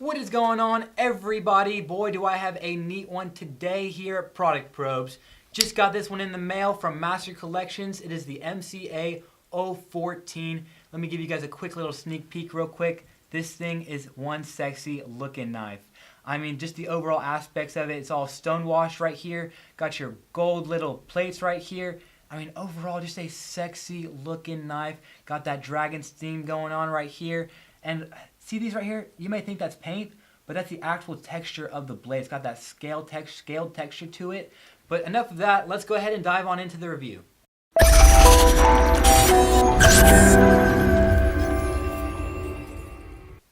What is going on, everybody? Boy, do I have a neat one today here at Product Probes. Just got this one in the mail from Master Collections. It is the MC-A014. Let me give you guys a quick little sneak peek real quick. This thing is one sexy looking knife. I mean, just the overall aspects of it. It's all stonewashed right here. Got your gold little plates right here. I mean, overall, just a sexy looking knife. Got that dragon's theme going on right here. And see these right here? You may think that's paint, but that's the actual texture of the blade. It's got that scaled texture to it. But enough of that. Let's go ahead and dive on into the review.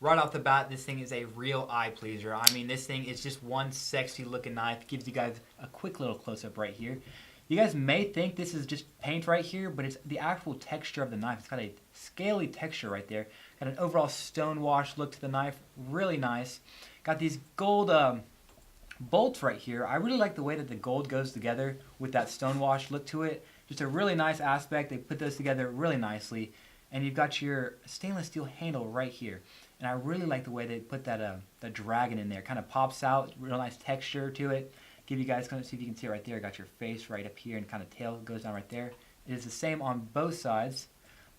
Right off the bat, this thing is a real eye pleaser. I mean, this thing is just one sexy looking knife. Gives you guys a quick little close-up right here. You guys may think this is just paint right here, but it's the actual texture of the knife. It's got a scaly texture right there. Got an overall stonewash look to the knife. Really nice. Got these gold bolts right here. I really like the way that the gold goes together with that stonewash look to it. Just a really nice aspect. They put those together really nicely. And you've got your stainless steel handle right here. And I really like the way they put that the dragon in there. Kind of pops out. Real nice texture to it. Give you guys, kind of see if you can see it right there. Got your face right up here and kind of tail goes down right there. It is the same on both sides.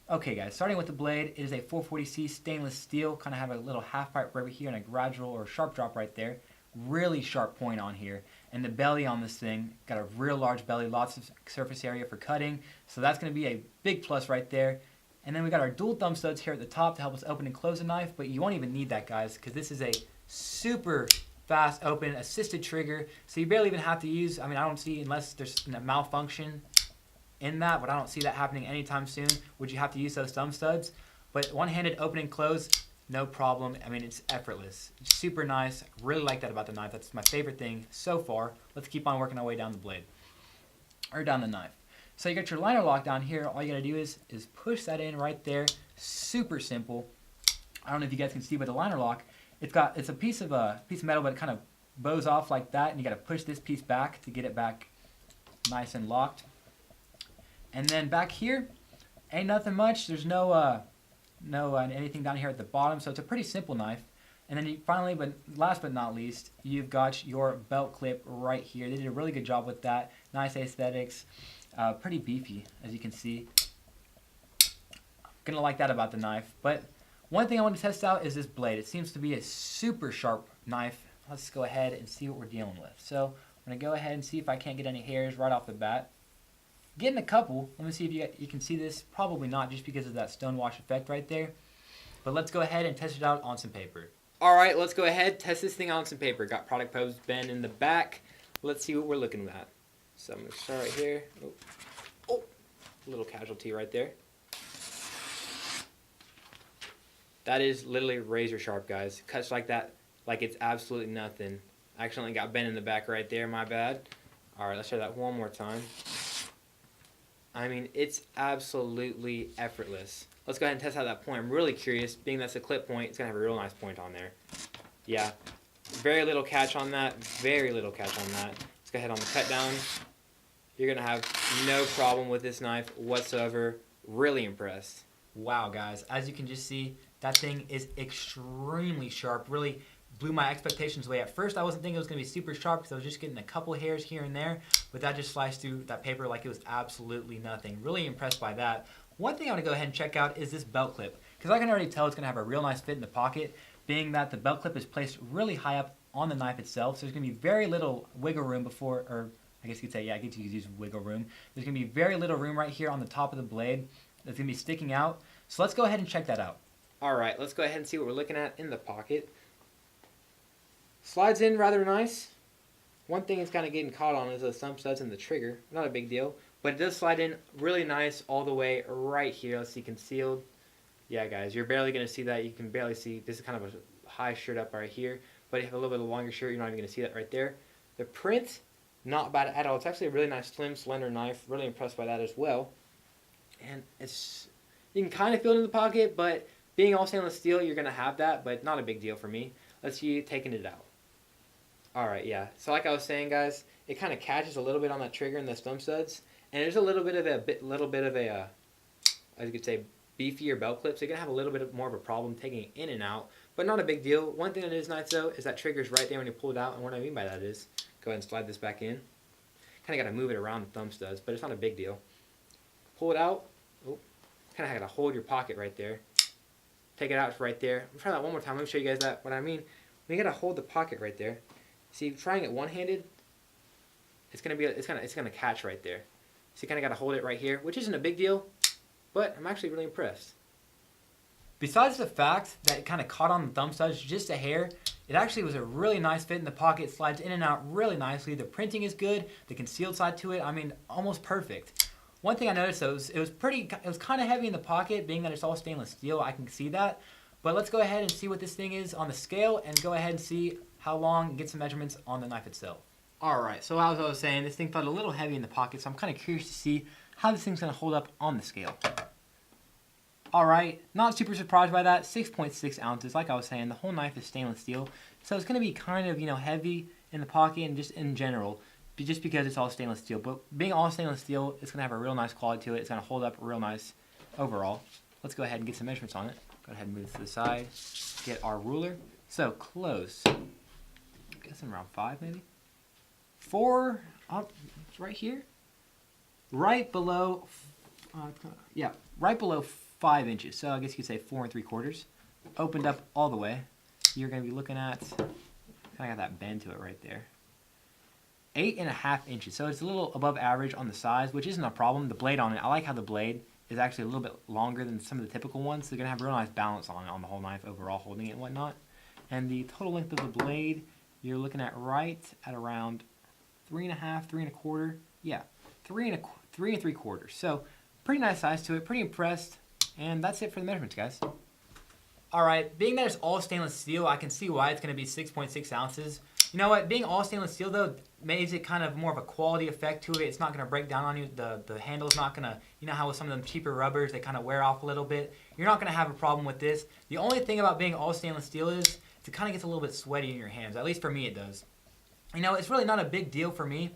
Okay guys, starting with the blade, it is a 440C stainless steel. Kind of have a little half pipe right here and a gradual or sharp drop right there. Really sharp point on here. And the belly on this thing, got a real large belly, lots of surface area for cutting. So that's going to be a big plus right there. And then we got our dual thumb studs here at the top to help us open and close the knife. But you won't even need that, guys, because this is a super fast open assisted trigger, so you barely even have to use, I mean, I don't see, unless there's a malfunction in that, but I don't see that happening anytime soon, would you have to use those thumb studs. But one-handed open and close, no problem. I mean, it's effortless. It's super nice. Really like that about the knife. That's my favorite thing so far. Let's keep on working our way down the blade, or down the knife. So you got your liner lock down here. All you gotta do is push that in right there. Super simple. I don't know if you guys can see, but the liner lock, it's a piece of metal, but it kind of bows off like that, and you got to push this piece back to get it back nice and locked. And then back here, ain't nothing much. There's no anything down here at the bottom, so it's a pretty simple knife. And then finally, but last but not least, you've got your belt clip right here. They did a really good job with that. Nice aesthetics, pretty beefy as you can see. Gonna like that about the knife, but. One thing I want to test out is this blade. It seems to be a super sharp knife. Let's go ahead and see what we're dealing with. So I'm going to go ahead and see if I can't get any hairs right off the bat. Getting a couple. Let me see if you can see this. Probably not, just because of that stonewash effect right there. But let's go ahead and test it out on some paper. Alright, let's go ahead, test this thing out on some paper. Got product probes bent in the back. Let's see what we're looking at. So I'm going to start right here. Oh, a little casualty right there. That is literally razor sharp, guys. Cuts like that, like it's absolutely nothing. I accidentally got bent in the back right there, my bad. Alright, let's try that one more time. I mean, it's absolutely effortless. Let's go ahead and test out that point. I'm really curious, being that's a clip point, it's going to have a real nice point on there. Yeah, very little catch on that, very little catch on that. Let's go ahead on the cut down. You're going to have no problem with this knife whatsoever. Really impressed. Wow, guys, as you can just see, that thing is extremely sharp. Really blew my expectations away. At first, I wasn't thinking it was going to be super sharp because I was just getting a couple hairs here and there, but that just sliced through that paper like it was absolutely nothing. Really impressed by that. One thing I want to go ahead and check out is this belt clip, because I can already tell it's going to have a real nice fit in the pocket, being that the belt clip is placed really high up on the knife itself, so there's going to be very little wiggle room before, or I guess you could say, yeah, I guess you could use wiggle room. There's going to be very little room right here on the top of the blade that's going to be sticking out. So let's go ahead and check that out. Alright, let's go ahead and see what we're looking at in the pocket. Slides in rather nice. One thing it's kind of getting caught on is those thumb studs and the trigger. Not a big deal. But it does slide in really nice all the way right here. Let's see, concealed. Yeah, guys, you're barely going to see that. You can barely see. This is kind of a high shirt up right here. But if you have a little bit of a longer shirt, you're not even going to see that right there. The print, not bad at all. It's actually a really nice, slim, slender knife. Really impressed by that as well. And it's, you can kind of feel it in the pocket, but being all stainless steel, you're going to have that, but not a big deal for me. Let's see you taking it out. Alright, yeah. So like I was saying, guys, it kind of catches a little bit on that trigger and those thumb studs. And there's a little bit of as you could say, beefier belt clip. So you're going to have a little bit more of a problem taking it in and out. But but not a big deal. One thing that is nice though is that trigger's right there when you pull it out, and what I mean by that is, go ahead and slide this back in. Kind of got to move it around the thumb studs, but it's not a big deal. Pull it out. Oh, kind of got to hold your pocket right there. Take it out, it's right there. I'm trying that one more time. Let me show you guys that. What I mean, when you got to hold the pocket right there. See, trying it one-handed, it's gonna catch right there. So you kind of got to hold it right here, which isn't a big deal, but I'm actually really impressed. Besides the fact that it kind of caught on the thumb studs just a hair, it actually was a really nice fit in the pocket. It slides in and out really nicely. The printing is good. The concealed side to it, I mean, almost perfect. One thing I noticed though, it was kind of heavy in the pocket, being that it's all stainless steel. I can see that. But let's go ahead and see what this thing is on the scale and go ahead and see how long and get some measurements on the knife itself. Alright, so as I was saying, this thing felt a little heavy in the pocket, so I'm kind of curious to see how this thing's going to hold up on the scale. Alright, not super surprised by that. 6.6 ounces. Like I was saying, the whole knife is stainless steel, so it's going to be kind of, heavy in the pocket and just in general, just because it's all stainless steel. But being all stainless steel, it's going to have a real nice quality to it. It's going to hold up real nice overall. Let's go ahead and get some measurements on it. Go ahead and move this to the side. Get our ruler. So close. I'm guessing around 5 maybe. 4 up right here. Right below. Right below 5 inches. So I guess you could say 4 3/4. Opened up all the way. You're going to be looking at. Kind of got that bend to it right there. 8.5 inches. So it's a little above average on the size, which isn't a problem. The blade on it, I like how the blade is actually a little bit longer than some of the typical ones. So they're going to have a real nice balance on the whole knife overall, holding it and whatnot. And the total length of the blade, you're looking at right at around 3.5, 3 1/4. Yeah, 3 3/4. So pretty nice size to it. Pretty impressed. And that's it for the measurements, guys. Alright, being that it's all stainless steel, I can see why it's going to be 6.6 ounces. You know what, being all stainless steel though, makes it kind of more of a quality effect to it. It's not going to break down on you. The handle's not going to, you know how with some of them cheaper rubbers, they kind of wear off a little bit. You're not going to have a problem with this. The only thing about being all stainless steel is it kind of gets a little bit sweaty in your hands. At least for me it does. You know, it's really not a big deal for me,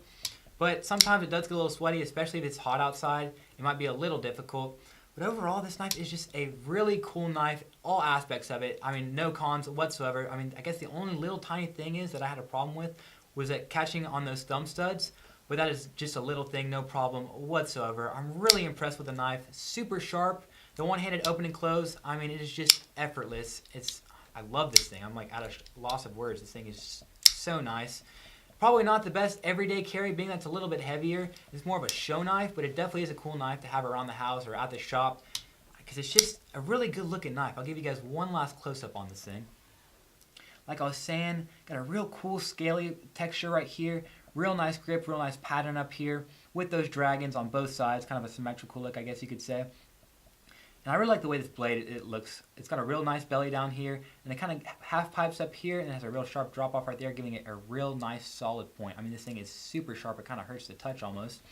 but sometimes it does get a little sweaty, especially if it's hot outside. It might be a little difficult. But overall, this knife is just a really cool knife, all aspects of it. I mean, no cons whatsoever. I mean, I guess the only little tiny thing is that I had a problem with was it catching on those thumb studs. But that is just a little thing, no problem whatsoever. I'm really impressed with the knife. Super sharp. The one-handed open and close, I mean, it is just effortless. I love this thing. I'm like at a loss of words. This thing is so nice. Probably not the best everyday carry, being that it's a little bit heavier. It's more of a show knife, but it definitely is a cool knife to have around the house or at the shop because it's just a really good looking knife. I'll give you guys one last close-up on this thing. Like I was saying, got a real cool scaly texture right here. Real nice grip, real nice pattern up here with those dragons on both sides. Kind of a symmetrical look, I guess you could say. And I really like the way this blade it looks. It's got a real nice belly down here, and it kind of half pipes up here, and it has a real sharp drop off right there, giving it a real nice solid point. I mean, this thing is super sharp. It kind of hurts to touch almost.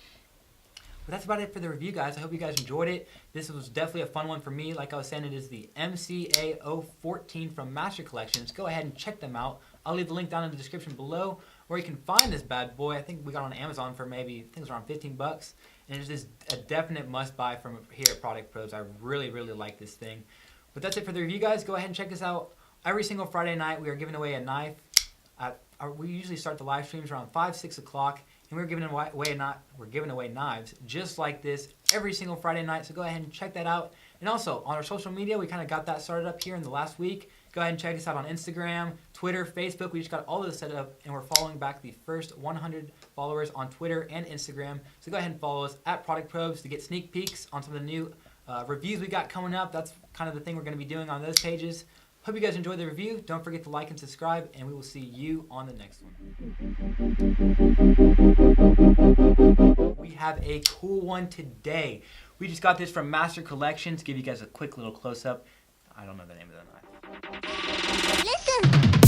But that's about it for the review, guys. I hope you guys enjoyed it. This was definitely a fun one for me. Like I was saying, it is the MC-A014 from Master Collections. Go ahead and check them out. I'll leave the link down in the description below where you can find this bad boy. I think we got on Amazon for maybe, I think it was around 15 bucks. And it's just a definite must-buy from here at Product Probes. I really, really like this thing. But that's it for the review, guys. Go ahead and check us out. Every single Friday night, we are giving away a knife. We usually start the live streams around 5, 6 o'clock. And we're giving away knives just like this every single Friday night. So go ahead and check that out. And also, on our social media, we kind of got that started up here in the last week. Go ahead and check us out on Instagram, Twitter, Facebook. We just got all of this set up, and we're following back the first 100 followers on Twitter and Instagram. So go ahead and follow us at Product Probes to get sneak peeks on some of the new reviews we got coming up. That's kind of the thing we're going to be doing on those pages. Hope you guys enjoyed the review. Don't forget to like and subscribe, and we will see you on the next one. We have a cool one today. We just got this from Master Collections. Give you guys a quick little close-up. I don't know the name of the knife. Listen.